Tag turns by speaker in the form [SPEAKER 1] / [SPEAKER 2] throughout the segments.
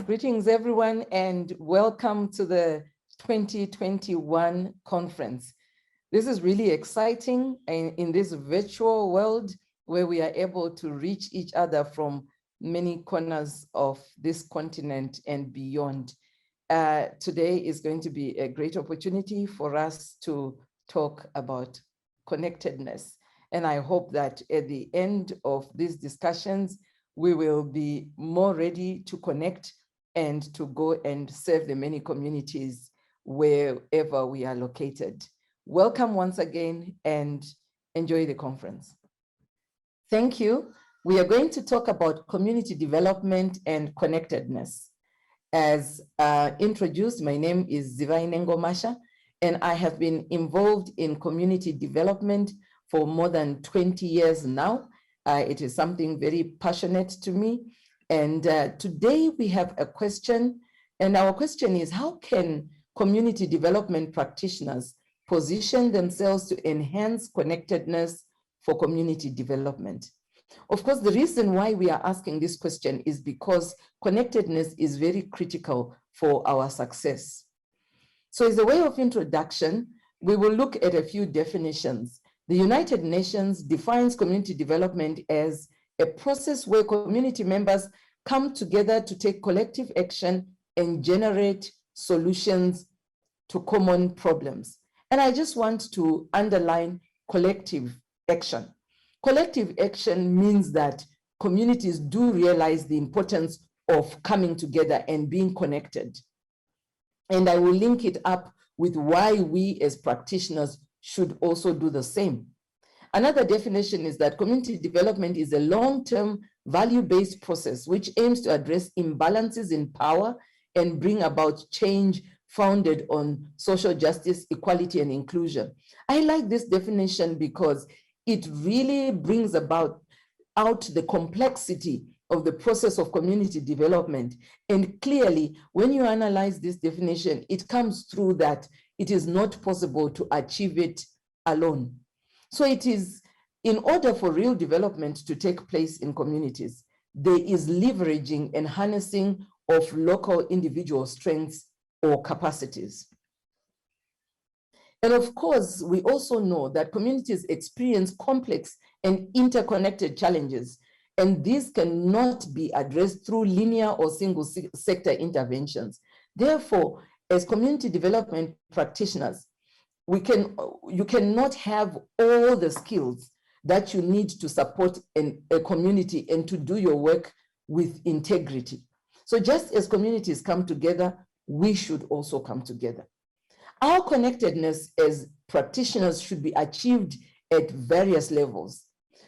[SPEAKER 1] Greetings, everyone, and welcome to the 2021 conference. This is really exciting in this virtual world where we are able to reach each other from many corners of this continent and beyond. Today is going to be a great opportunity for us to talk about connectedness. And I hope that at the end of these discussions, we will be more ready to connect and to go and serve the many communities wherever we are located. Welcome once again and enjoy the conference. Thank you. We are going to talk about community development and connectedness. As introduced, my name is Zivayi Nengomasha, and I have been involved in community development for more than 20 years now. It is something very passionate to me. And today we have a question, and our question is, how can community development practitioners position themselves to enhance connectedness for community development? Of course, the reason why we are asking this question is because connectedness is very critical for our success. So as a way of introduction, we will look at a few definitions. The United Nations defines community development as a process where community members come together to take collective action and generate solutions to common problems. And I just want to underline collective action. Collective action means that communities do realize the importance of coming together and being connected. And I will link it up with why we as practitioners should also do the same. Another definition is that community development is a long-term value-based process which aims to address imbalances in power and bring about change founded on social justice, equality, and inclusion. I like this definition because it really brings out the complexity of the process of community development. And clearly, when you analyze this definition, it comes through that it is not possible to achieve it alone. So it is, in order for real development to take place in communities, there is leveraging and harnessing of local individual strengths or capacities. And of course, we also know that communities experience complex and interconnected challenges, and these cannot be addressed through linear or single sector interventions. Therefore, as community development practitioners, you cannot have all the skills that you need to support a community and to do your work with integrity. So just as communities come together, we should also come together. Our connectedness as practitioners should be achieved at various levels.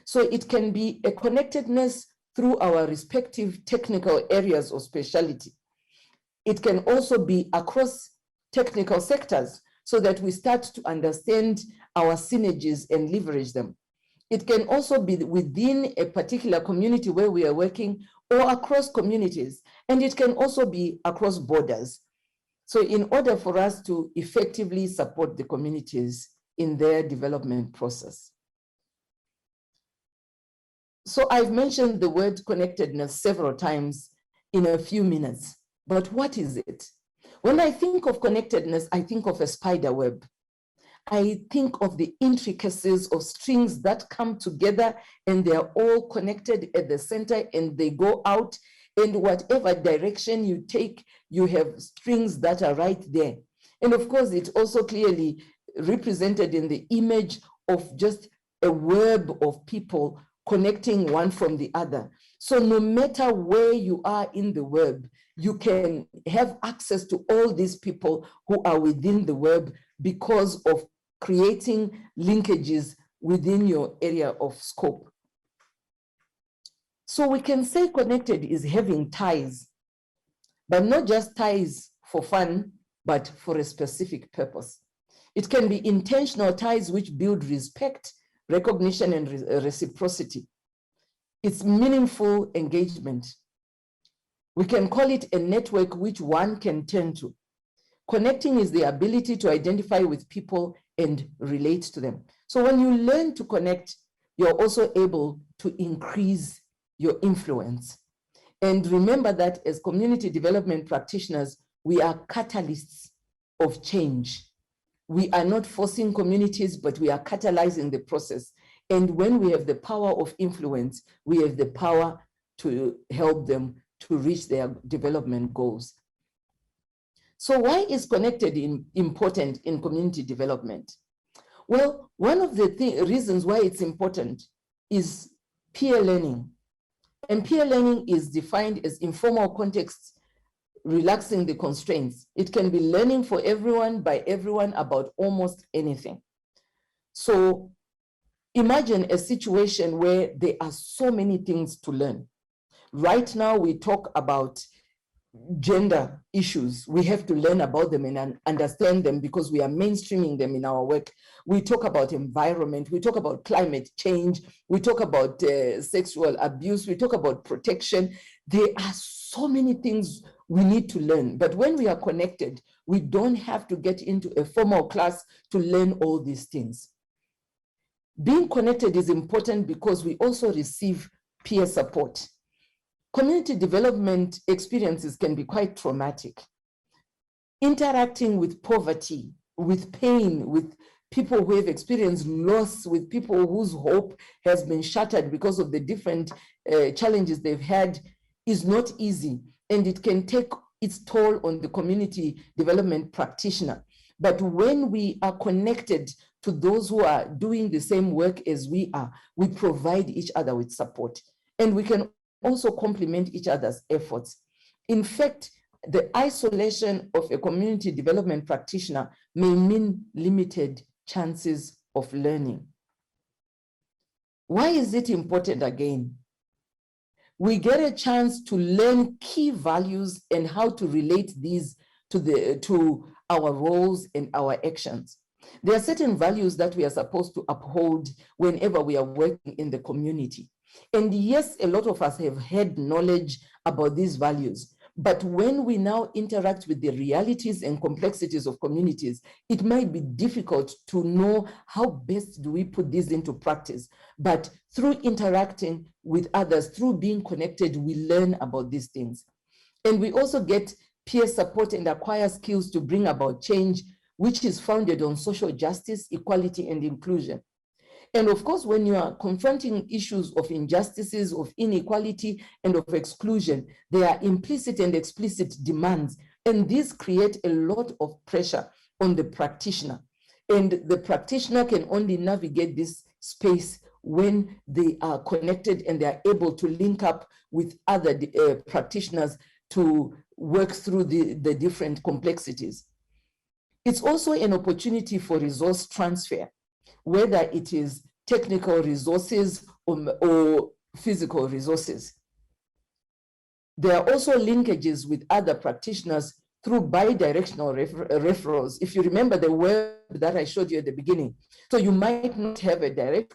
[SPEAKER 1] So it can be a connectedness through our respective technical areas of specialty. It can also be across technical sectors so that we start to understand our synergies and leverage them. It can also be within a particular community where we are working or across communities, and it can also be across borders. So in order for us to effectively support the communities in their development process. So I've mentioned the word connectedness several times in a few minutes, but what is it? When I think of connectedness, I think of a spider web. I think of the intricacies of strings that come together and they're all connected at the center and they go out, and whatever direction you take, you have strings that are right there. And of course, it's also clearly represented in the image of just a web of people connecting one from the other. So no matter where you are in the web, you can have access to all these people who are within the web because of creating linkages within your area of scope. So we can say connected is having ties, but not just ties for fun, but for a specific purpose. It can be intentional ties which build respect, recognition, and reciprocity. It's meaningful engagement. We can call it a network which one can turn to. Connecting is the ability to identify with people and relate to them. So when you learn to connect, you're also able to increase your influence. And remember that as community development practitioners, we are catalysts of change. We are not forcing communities, but we are catalyzing the process. And when we have the power of influence, we have the power to help them to reach their development goals. So why is connected important in community development? Well, one of the reasons why it's important is peer learning. And peer learning is defined as informal contexts, relaxing the constraints. It can be learning for everyone, by everyone, about almost anything. So imagine a situation where there are so many things to learn. Right now, we talk about gender issues. We have to learn about them and understand them because we are mainstreaming them in our work. We talk about environment, we talk about climate change, we talk about sexual abuse, we talk about protection. There are so many things we need to learn. But when we are connected, we don't have to get into a formal class to learn all these things. Being connected is important because we also receive peer support. Community development experiences can be quite traumatic. Interacting with poverty, with pain, with people who have experienced loss, with people whose hope has been shattered because of the different challenges they've had is not easy, and it can take its toll on the community development practitioner. But when we are connected to those who are doing the same work as we are, we provide each other with support, and we can also complement each other's efforts. In fact, the isolation of a community development practitioner may mean limited chances of learning. Why is it important again? We get a chance to learn key values and how to relate these to our roles and our actions. There are certain values that we are supposed to uphold whenever we are working in the community. And yes, a lot of us have had knowledge about these values, but when we now interact with the realities and complexities of communities, it might be difficult to know how best do we put this into practice. But through interacting with others, through being connected, we learn about these things. And we also get peer support and acquire skills to bring about change, which is founded on social justice, equality, and inclusion. And of course, when you are confronting issues of injustices, of inequality, and of exclusion, there are implicit and explicit demands. And these create a lot of pressure on the practitioner. And the practitioner can only navigate this space when they are connected and they are able to link up with other practitioners to work through the different complexities. It's also an opportunity for resource transfer, whether it is technical resources or physical resources. There are also linkages with other practitioners through bi-directional referrals. If you remember the web that I showed you at the beginning. So you might not have a direct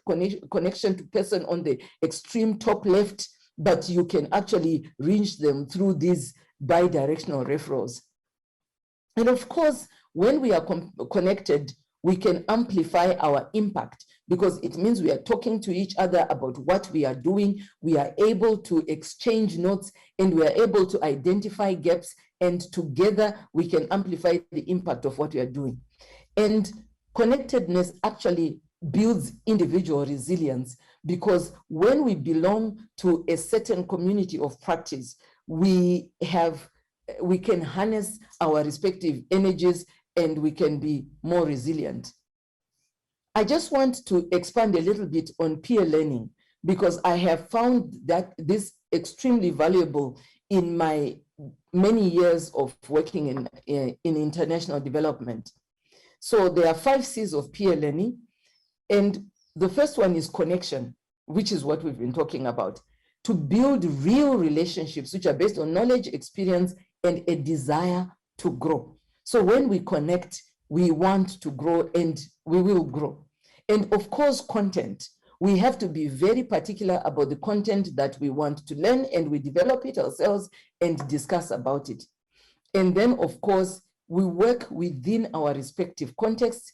[SPEAKER 1] connection to person on the extreme top left, but you can actually reach them through these bi-directional referrals. And of course, when we are connected, we can amplify our impact because it means we are talking to each other about what we are doing. We are able to exchange notes and we are able to identify gaps, and together we can amplify the impact of what we are doing. And connectedness actually builds individual resilience because when we belong to a certain community of practice, we can harness our respective energies and we can be more resilient. I just want to expand a little bit on peer learning because I have found that this extremely valuable in my many years of working in international development. So there are 5 C's of peer learning. And the first one is connection, which is what we've been talking about. To build real relationships which are based on knowledge, experience, and a desire to grow. So when we connect, we want to grow and we will grow. And of course, content. We have to be very particular about the content that we want to learn, and we develop it ourselves and discuss about it. And then, of course, we work within our respective contexts,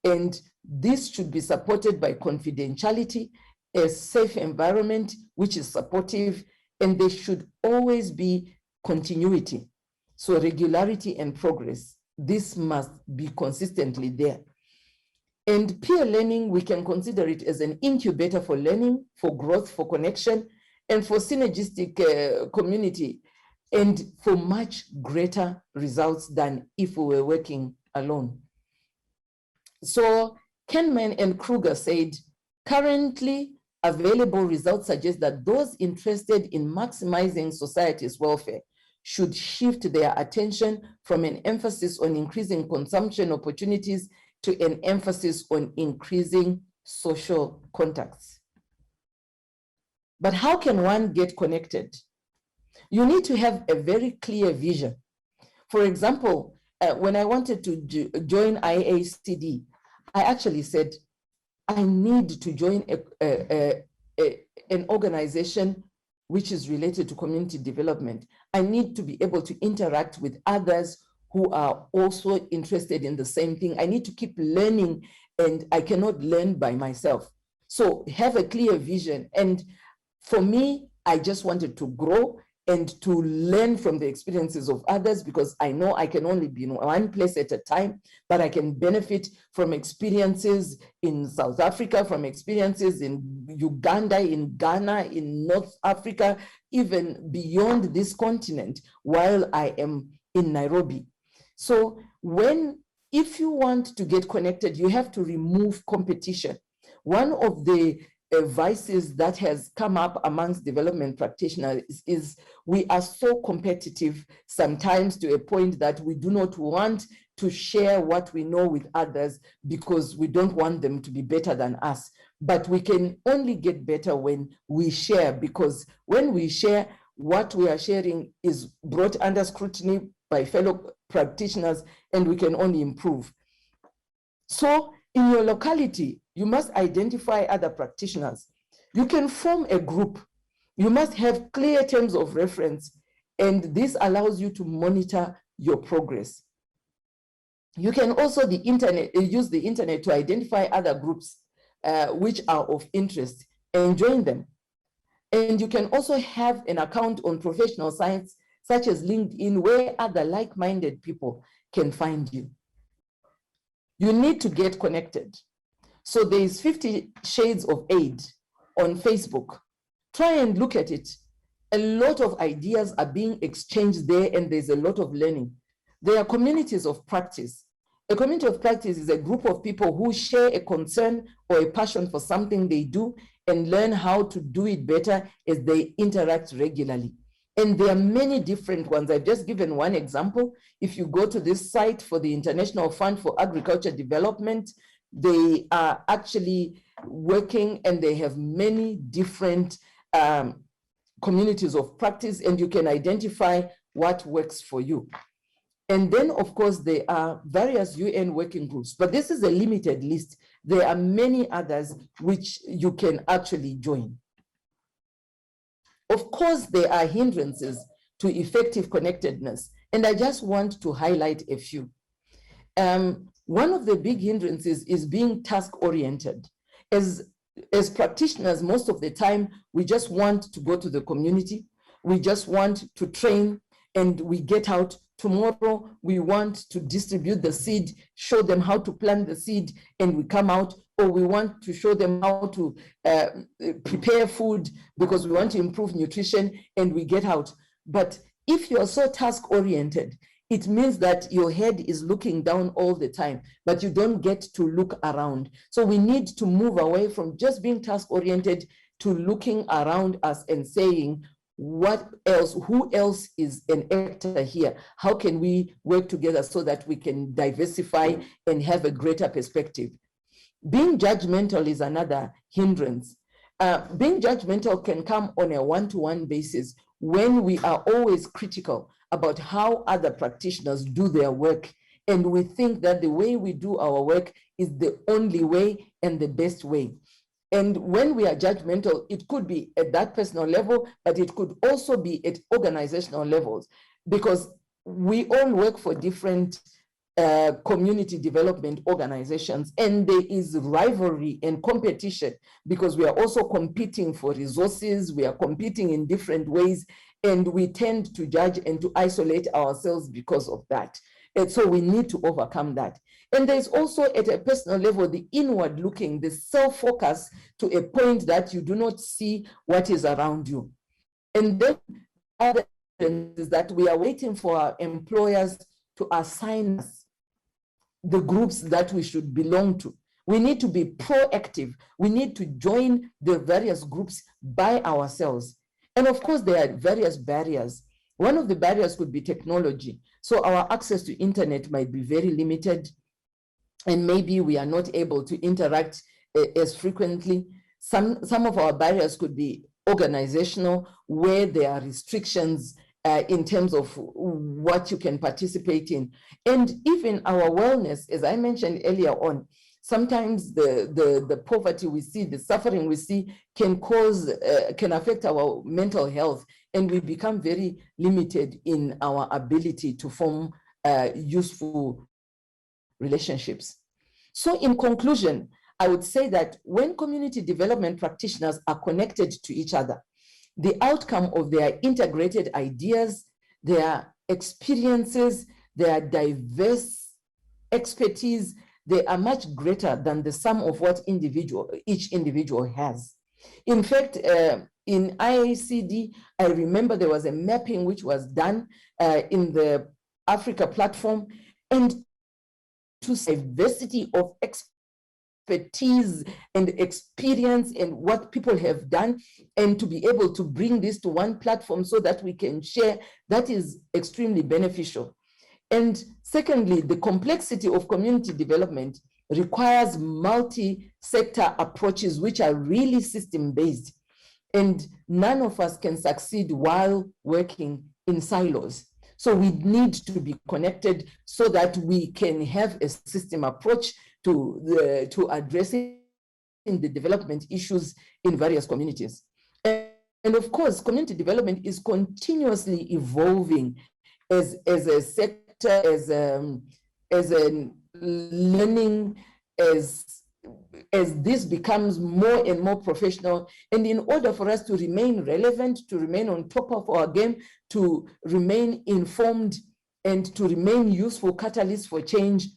[SPEAKER 1] and this should be supported by confidentiality, a safe environment which is supportive, and there should always be continuity. So regularity and progress, this must be consistently there. And peer learning, we can consider it as an incubator for learning, for growth, for connection, and for synergistic community, and for much greater results than if we were working alone. So Kahneman and Kruger said, currently available results suggest that those interested in maximizing society's welfare should shift their attention from an emphasis on increasing consumption opportunities to an emphasis on increasing social contacts. But how can one get connected? You need to have a very clear vision. For example, when I wanted to join IACD, I actually said, I need to join an organization which is related to community development. I need to be able to interact with others who are also interested in the same thing. I need to keep learning, and I cannot learn by myself. So have a clear vision. And for me, I just wanted to grow and to learn from the experiences of others, because I know I can only be in one place at a time, but I can benefit from experiences in South Africa, from experiences in Uganda, in Ghana, in North Africa, even beyond this continent while I am in Nairobi. So if you want to get connected, you have to remove competition. One of the vices that has come up amongst development practitioners is we are so competitive sometimes to a point that we do not want to share what we know with others because we don't want them to be better than us. But we can only get better when we share, because when we share, what we are sharing is brought under scrutiny by fellow practitioners, and we can only improve. So in your locality, you must identify other practitioners. You can form a group. You must have clear terms of reference, and this allows you to monitor your progress. You can also use the internet to identify other groups which are of interest and join them. And you can also have an account on professional sites such as LinkedIn, where other like-minded people can find you. You need to get connected. So there is 50 Shades of Aid on Facebook. Try and look at it. A lot of ideas are being exchanged there, and there's a lot of learning. There are communities of practice. A community of practice is a group of people who share a concern or a passion for something they do and learn how to do it better as they interact regularly. And there are many different ones. I've just given one example. If you go to this site for the International Fund for Agriculture Development, they are actually working, and they have many different communities of practice, and you can identify what works for you. And then, of course, there are various UN working groups, but this is a limited list. There are many others which you can actually join. Of course, there are hindrances to effective connectedness, and I just want to highlight a few. One of the big hindrances is being task-oriented. As practitioners, most of the time, we just want to go to the community. We just want to train, and we get out. Tomorrow, we want to distribute the seed, show them how to plant the seed, and we come out. Or we want to show them how to prepare food because we want to improve nutrition, and we get out. But if you're so task-oriented, it means that your head is looking down all the time, but you don't get to look around. So we need to move away from just being task-oriented to looking around us and saying, what else, who else is an actor here? How can we work together so that we can diversify and have a greater perspective? Being judgmental is another hindrance. Being judgmental can come on a one-to-one basis when we are always critical about how other practitioners do their work, and we think that the way we do our work is the only way and the best way. And when we are judgmental, it could be at that personal level, but it could also be at organizational levels, because we all work for different community development organizations, and there is rivalry and competition because we are also competing for resources, we are competing in different ways, and we tend to judge and to isolate ourselves because of that. And so we need to overcome that. And there's also at a personal level, the inward looking, the self-focus to a point that you do not see what is around you. And then other is that we are waiting for our employers to assign us the groups that we should belong to. We need to be proactive. We need to join the various groups by ourselves. And of course, there are various barriers. One of the barriers could be technology. So our access to internet might be very limited, and maybe we are not able to interact as frequently. Some of our barriers could be organizational, where there are restrictions in terms of what you can participate in. And even our wellness, as I mentioned earlier on, sometimes the poverty we see, the suffering we see can affect our mental health, and we become very limited in our ability to form useful relationships. So in conclusion, I would say that when community development practitioners are connected to each other, the outcome of their integrated ideas, their experiences, their diverse expertise, they are much greater than the sum of what each individual has. In fact, in IACD, I remember there was a mapping which was done in the Africa platform, and to diversity of expertise and experience and what people have done, and to be able to bring this to one platform so that we can share, that is extremely beneficial. And secondly, the complexity of community development requires multi-sector approaches which are really system-based, and none of us can succeed while working in silos. So we need to be connected so that we can have a system approach to addressing the development issues in various communities. And of course, community development is continuously evolving as a sector, as a learning, as this becomes more and more professional. And in order for us to remain relevant, to remain on top of our game, to remain informed, and to remain useful catalysts for change,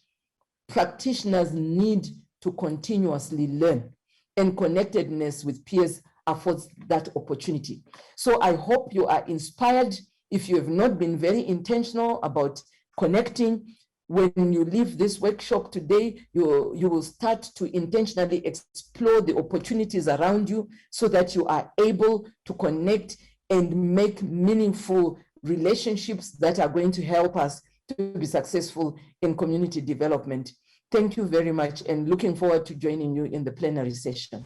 [SPEAKER 1] practitioners need to continuously learn, and connectedness with peers affords that opportunity. So I hope you are inspired. If you have not been very intentional about connecting, when you leave this workshop today, you will start to intentionally explore the opportunities around you so that you are able to connect and make meaningful relationships that are going to help us to be successful in community development. Thank you very much, and looking forward to joining you in the plenary session.